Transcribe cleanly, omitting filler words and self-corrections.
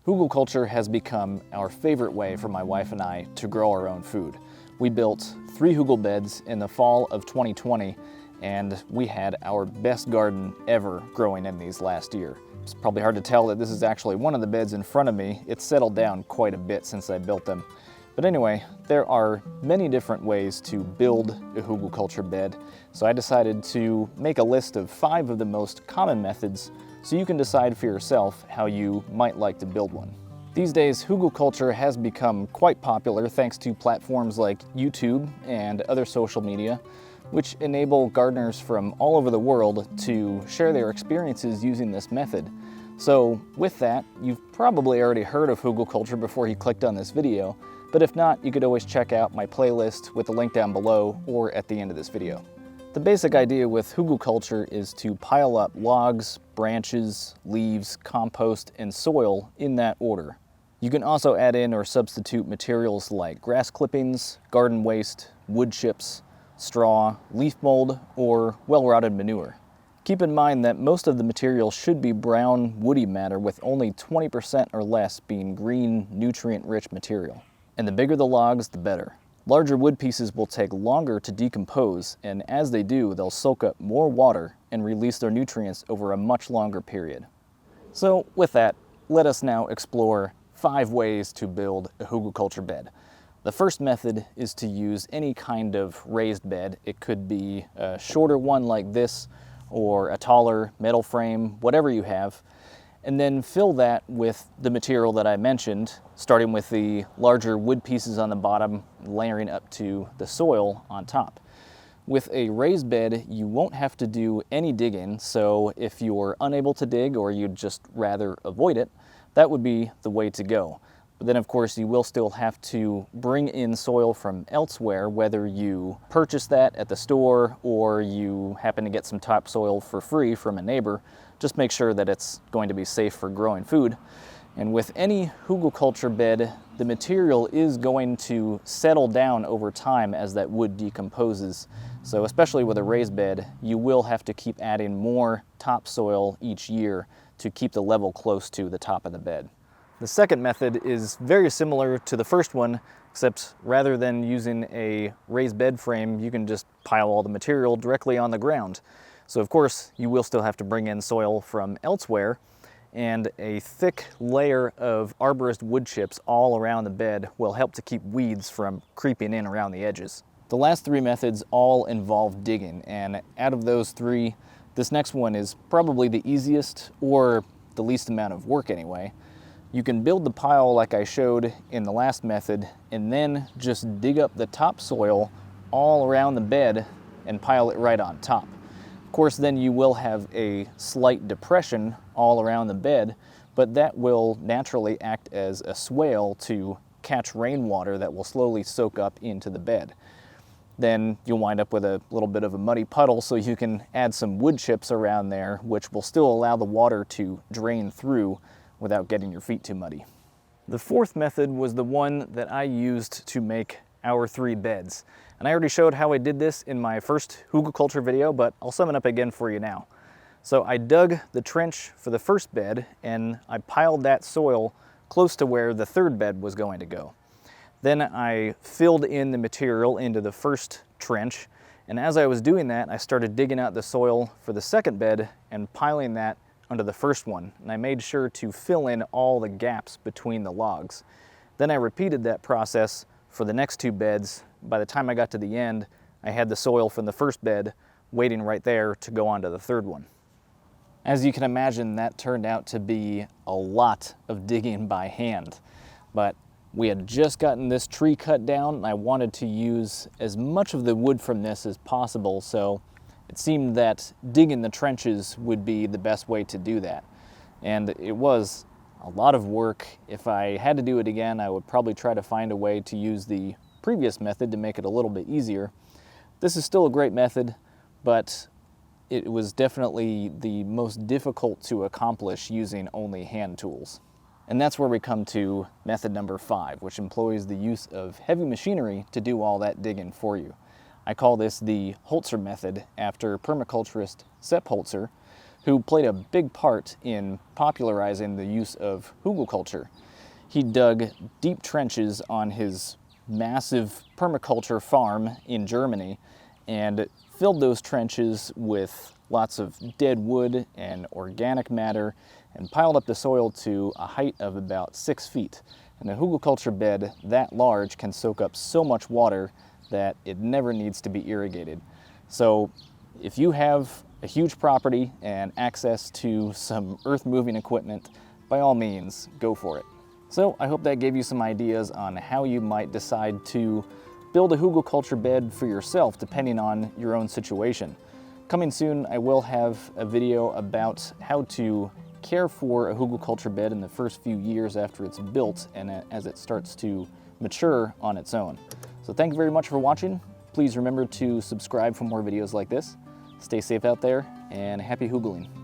Hügelkultur has become our favorite way for my wife and I to grow our own food. We built 3 hügel beds in the fall of 2020, and we had our best garden ever growing in these last year. It's probably hard to tell that this is actually one of the beds in front of me. It's settled down quite a bit since I built them. But anyway, there are many different ways to build a Hügelkultur bed, so I decided to make a list of 5 of the most common methods so you can decide for yourself how you might like to build one. These days, Hügelkultur has become quite popular thanks to platforms like YouTube and other social media, which enable gardeners from all over the world to share their experiences using this method. So with that, you've probably already heard of Hügelkultur before you clicked on this video, but if not, you could always check out my playlist with the link down below or at the end of this video. The basic idea with Hügelkultur is to pile up logs, branches, leaves, compost, and soil in that order. You can also add in or substitute materials like grass clippings, garden waste, wood chips, straw, leaf mold, or well-rotted manure. Keep in mind that most of the material should be brown, woody matter with only 20% or less being green, nutrient-rich material. And the bigger the logs, the better. Larger wood pieces will take longer to decompose, and as they do, they'll soak up more water and release their nutrients over a much longer period. So with that, let us now explore 5 ways to build a Hügelkultur bed. The first method is to use any kind of raised bed. It could be a shorter one like this, or a taller metal frame, whatever you have, and then fill that with the material that I mentioned, starting with the larger wood pieces on the bottom, layering up to the soil on top. With a raised bed, you won't have to do any digging, so if you're unable to dig or you'd just rather avoid it, that would be the way to go. But then of course you will still have to bring in soil from elsewhere, whether you purchase that at the store or you happen to get some topsoil for free from a neighbor. Just make sure that it's going to be safe for growing food. And with any Hügelkultur bed, the material is going to settle down over time as that wood decomposes. So especially with a raised bed, you will have to keep adding more topsoil each year to keep the level close to the top of the bed. The second method is very similar to the first one, except rather than using a raised bed frame, you can just pile all the material directly on the ground. So of course, you will still have to bring in soil from elsewhere, and a thick layer of arborist wood chips all around the bed will help to keep weeds from creeping in around the edges. The last 3 methods all involve digging, and out of those 3, this next one is probably the easiest, or the least amount of work anyway. You can build the pile like I showed in the last method, and then just dig up the topsoil all around the bed and pile it right on top. Of course, then you will have a slight depression all around the bed, but that will naturally act as a swale to catch rainwater that will slowly soak up into the bed. Then you'll wind up with a little bit of a muddy puddle, so you can add some wood chips around there, which will still allow the water to drain through without getting your feet too muddy. The fourth method was the one that I used to make our 3 beds. And I already showed how I did this in my first Hügelkultur video, but I'll sum it up again for you now. So I dug the trench for the first bed, and I piled that soil close to where the 3rd bed was going to go. Then I filled in the material into the first trench, and as I was doing that, I started digging out the soil for the 2nd bed and piling that under the first one, and I made sure to fill in all the gaps between the logs. Then I repeated that process for the next 2 beds. By the time I got to the end, I had the soil from the first bed waiting right there to go on to the 3rd one. As you can imagine, that turned out to be a lot of digging by hand, but we had just gotten this tree cut down, and I wanted to use as much of the wood from this as possible, so it seemed that digging the trenches would be the best way to do that. And it was a lot of work. If I had to do it again, I would probably try to find a way to use the previous method to make it a little bit easier. This is still a great method, but it was definitely the most difficult to accomplish using only hand tools. And that's where we come to method number 5, which employs the use of heavy machinery to do all that digging for you. I call this the Holzer method after permaculturist Sepp Holzer, who played a big part in popularizing the use of hügelkultur. He dug deep trenches on his massive permaculture farm in Germany and filled those trenches with lots of dead wood and organic matter and piled up the soil to a height of about 6 feet. And a hügelkultur bed that large can soak up so much water that it never needs to be irrigated. So if you have a huge property and access to some earth-moving equipment, by all means, go for it. So I hope that gave you some ideas on how you might decide to build a hügelkultur bed for yourself depending on your own situation. Coming soon, I will have a video about how to care for a hügelkultur bed in the first few years after it's built and as it starts to mature on its own. So thank you very much for watching. Please remember to subscribe for more videos like this. Stay safe out there and happy hügeling.